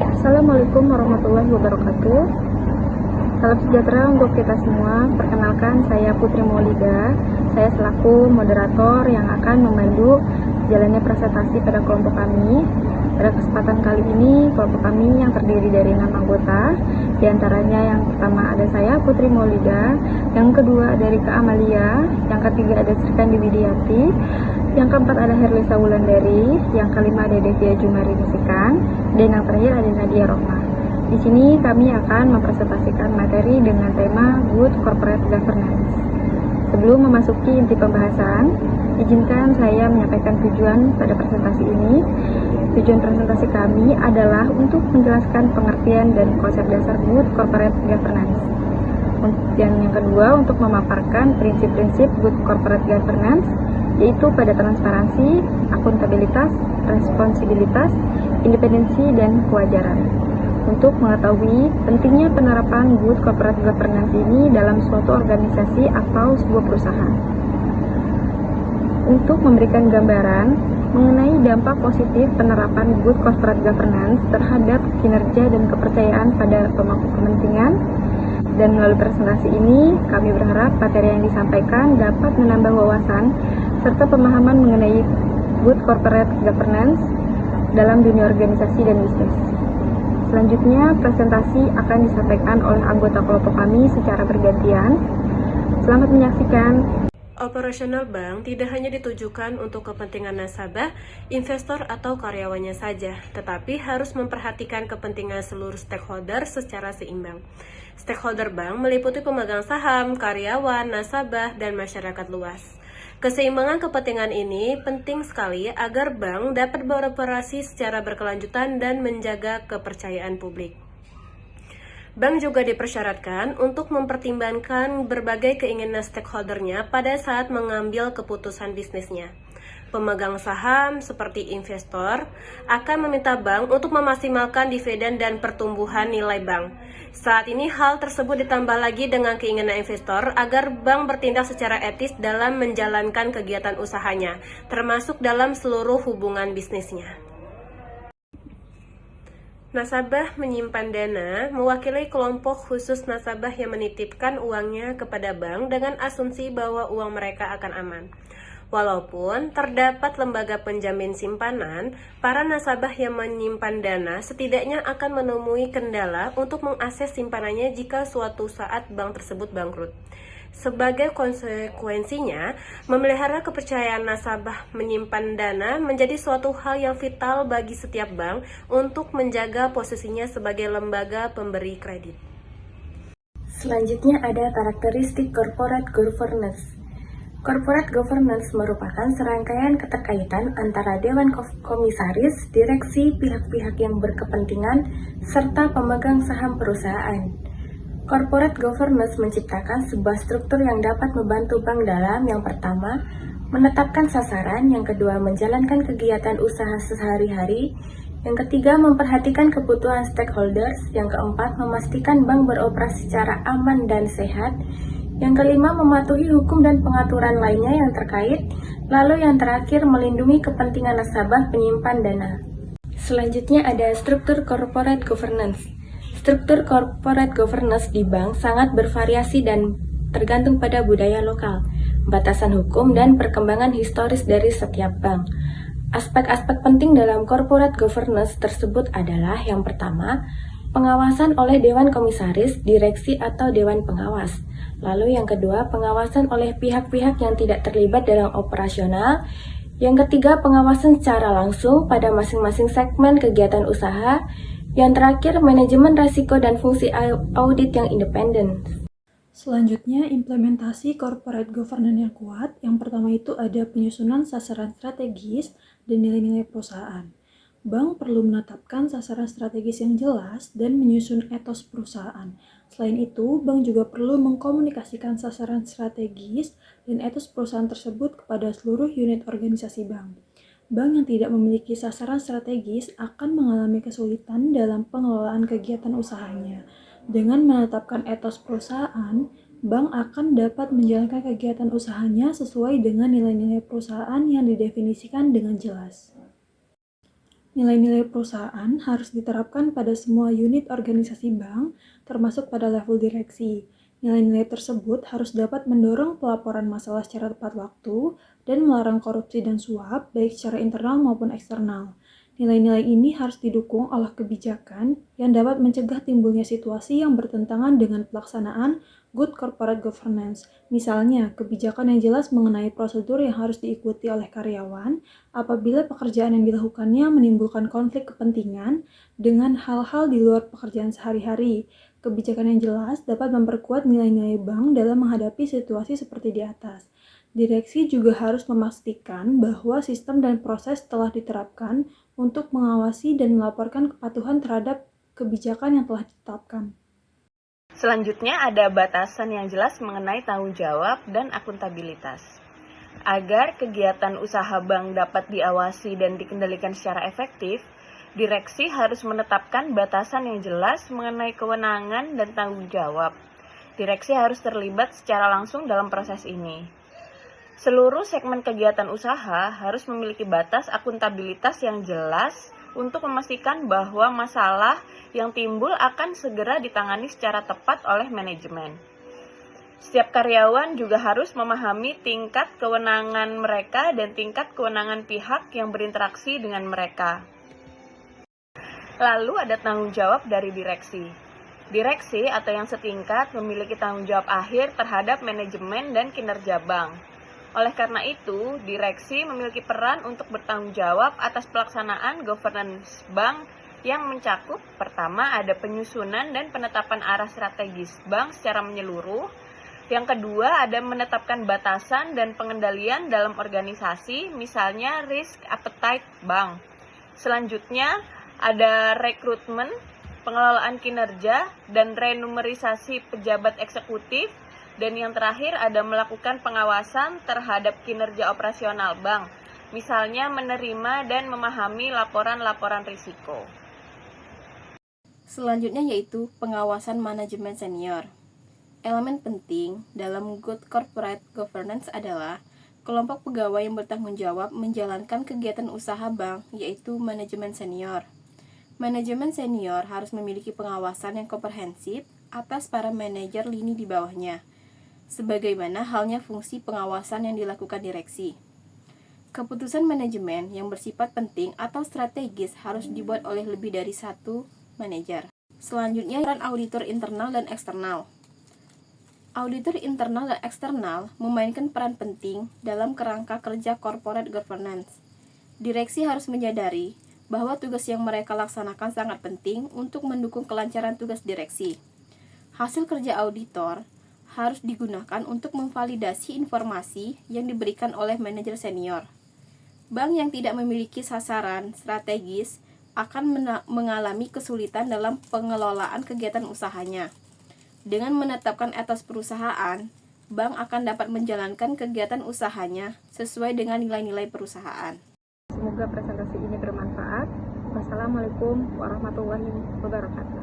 Assalamualaikum warahmatullahi wabarakatuh. Salam sejahtera untuk kita semua. Perkenalkan, saya Putri Maulida. Saya selaku moderator yang akan memandu jalannya presentasi pada kelompok kami. Pada kesempatan kali ini, kelompok kami yang terdiri dari 6 anggota. Di antaranya yang pertama ada saya, Putri Maulida. Yang kedua dari Kak Amalia. Yang ketiga ada Srikandi Widiati. Yang keempat ada Herlisa Wulandari. Yang kelima ada Devia Jumari Musikan. Dan yang terakhir ada Nadia Rohma. Di sini kami akan mempresentasikan materi dengan tema Good Corporate Governance. Sebelum memasuki inti pembahasan, izinkan saya menyampaikan tujuan pada presentasi ini. Tujuan presentasi kami adalah untuk menjelaskan pengertian dan konsep dasar Good Corporate Governance. Dan yang kedua, untuk memaparkan prinsip-prinsip Good Corporate Governance, yaitu pada transparansi, akuntabilitas, responsibilitas, independensi, dan kewajaran. Untuk mengetahui pentingnya penerapan Good Corporate Governance ini dalam suatu organisasi atau sebuah perusahaan. Untuk memberikan gambaran mengenai dampak positif penerapan Good Corporate Governance terhadap kinerja dan kepercayaan pada pemangku kepentingan, dan melalui presentasi ini kami berharap materi yang disampaikan dapat menambah wawasan serta pemahaman mengenai Good Corporate Governance dalam dunia organisasi dan bisnis. Selanjutnya, presentasi akan disampaikan oleh anggota kelompok kami secara bergantian. Selamat menyaksikan. Operasional bank tidak hanya ditujukan untuk kepentingan nasabah, investor, atau karyawannya saja, tetapi harus memperhatikan kepentingan seluruh stakeholder secara seimbang. Stakeholder bank meliputi pemegang saham, karyawan, nasabah, dan masyarakat luas. Keseimbangan kepentingan ini penting sekali agar bank dapat beroperasi secara berkelanjutan dan menjaga kepercayaan publik. Bank juga dipersyaratkan untuk mempertimbangkan berbagai keinginan stakeholdernya pada saat mengambil keputusan bisnisnya. Pemegang saham seperti investor akan meminta bank untuk memaksimalkan dividen dan pertumbuhan nilai bank. Saat ini hal tersebut ditambah lagi dengan keinginan investor agar bank bertindak secara etis dalam menjalankan kegiatan usahanya, termasuk dalam seluruh hubungan bisnisnya. Nasabah menyimpan dana mewakili kelompok khusus nasabah yang menitipkan uangnya kepada bank dengan asumsi bahwa uang mereka akan aman. Walaupun terdapat lembaga penjamin simpanan, para nasabah yang menyimpan dana setidaknya akan menemui kendala untuk mengakses simpanannya jika suatu saat bank tersebut bangkrut. Sebagai konsekuensinya, memelihara kepercayaan nasabah menyimpan dana menjadi suatu hal yang vital bagi setiap bank untuk menjaga posisinya sebagai lembaga pemberi kredit. Selanjutnya ada karakteristik corporate governance. Corporate governance merupakan serangkaian keterkaitan antara dewan komisaris, direksi, pihak-pihak yang berkepentingan, serta pemegang saham perusahaan. Corporate governance menciptakan sebuah struktur yang dapat membantu bank dalam yang pertama, menetapkan sasaran, yang kedua, menjalankan kegiatan usaha sehari-hari, yang ketiga, memperhatikan kebutuhan stakeholders, yang keempat, memastikan bank beroperasi secara aman dan sehat, yang kelima, mematuhi hukum dan pengaturan lainnya yang terkait, lalu yang terakhir, melindungi kepentingan nasabah penyimpan dana. Selanjutnya ada struktur corporate governance. Struktur corporate governance di bank sangat bervariasi dan tergantung pada budaya lokal, batasan hukum, dan perkembangan historis dari setiap bank. Aspek-aspek penting dalam corporate governance tersebut adalah yang pertama, pengawasan oleh dewan komisaris, direksi, atau dewan pengawas. Lalu yang kedua, pengawasan oleh pihak-pihak yang tidak terlibat dalam operasional. Yang ketiga, pengawasan secara langsung pada masing-masing segmen kegiatan usaha. Yang terakhir, manajemen risiko dan fungsi audit yang independen. Selanjutnya, implementasi corporate governance yang kuat. Yang pertama itu ada penyusunan sasaran strategis dan nilai-nilai perusahaan. Bank perlu menetapkan sasaran strategis yang jelas dan menyusun etos perusahaan. Selain itu, bank juga perlu mengkomunikasikan sasaran strategis dan etos perusahaan tersebut kepada seluruh unit organisasi bank. Bank yang tidak memiliki sasaran strategis akan mengalami kesulitan dalam pengelolaan kegiatan usahanya. Dengan menetapkan etos perusahaan, bank akan dapat menjalankan kegiatan usahanya sesuai dengan nilai-nilai perusahaan yang didefinisikan dengan jelas. Nilai-nilai perusahaan harus diterapkan pada semua unit organisasi bank, termasuk pada level direksi. Nilai-nilai tersebut harus dapat mendorong pelaporan masalah secara tepat waktu dan melarang korupsi dan suap, baik secara internal maupun eksternal. Nilai-nilai ini harus didukung oleh kebijakan yang dapat mencegah timbulnya situasi yang bertentangan dengan pelaksanaan good corporate governance. Misalnya, kebijakan yang jelas mengenai prosedur yang harus diikuti oleh karyawan apabila pekerjaan yang dilakukannya menimbulkan konflik kepentingan dengan hal-hal di luar pekerjaan sehari-hari. Kebijakan yang jelas dapat memperkuat nilai-nilai bank dalam menghadapi situasi seperti di atas. Direksi juga harus memastikan bahwa sistem dan proses telah diterapkan untuk mengawasi dan melaporkan kepatuhan terhadap kebijakan yang telah ditetapkan. Selanjutnya ada batasan yang jelas mengenai tanggung jawab dan akuntabilitas. Agar kegiatan usaha bank dapat diawasi dan dikendalikan secara efektif, direksi harus menetapkan batasan yang jelas mengenai kewenangan dan tanggung jawab. Direksi harus terlibat secara langsung dalam proses ini. Seluruh segmen kegiatan usaha harus memiliki batas akuntabilitas yang jelas untuk memastikan bahwa masalah yang timbul akan segera ditangani secara tepat oleh manajemen. Setiap karyawan juga harus memahami tingkat kewenangan mereka dan tingkat kewenangan pihak yang berinteraksi dengan mereka. Lalu ada tanggung jawab dari direksi. Direksi atau yang setingkat memiliki tanggung jawab akhir terhadap manajemen dan kinerja bank. Oleh karena itu, direksi memiliki peran untuk bertanggung jawab atas pelaksanaan governance bank yang mencakup pertama ada penyusunan dan penetapan arah strategis bank secara menyeluruh. Yang kedua ada menetapkan batasan dan pengendalian dalam organisasi, misalnya risk appetite bank. Selanjutnya ada rekrutmen, pengelolaan kinerja, dan renumerisasi pejabat eksekutif. Dan yang terakhir ada melakukan pengawasan terhadap kinerja operasional bank, misalnya menerima dan memahami laporan-laporan risiko. Selanjutnya yaitu pengawasan manajemen senior. Elemen penting dalam good corporate governance adalah kelompok pegawai yang bertanggung jawab menjalankan kegiatan usaha bank, yaitu manajemen senior. Manajemen senior harus memiliki pengawasan yang komprehensif atas para manajer lini di bawahnya, sebagaimana halnya fungsi pengawasan yang dilakukan direksi. Keputusan manajemen yang bersifat penting atau strategis harus dibuat oleh lebih dari satu manajer. Selanjutnya, peran auditor internal dan eksternal. Auditor internal dan eksternal memainkan peran penting dalam kerangka kerja corporate governance. Direksi harus menyadari bahwa tugas yang mereka laksanakan sangat penting untuk mendukung kelancaran tugas direksi. Hasil kerja auditor harus digunakan untuk memvalidasi informasi yang diberikan oleh manajer senior. Bank yang tidak memiliki sasaran strategis akan mengalami kesulitan dalam pengelolaan kegiatan usahanya. Dengan menetapkan etos perusahaan, bank akan dapat menjalankan kegiatan usahanya sesuai dengan nilai-nilai perusahaan. Semoga presentasi ini bermanfaat. Wassalamualaikum warahmatullahi wabarakatuh.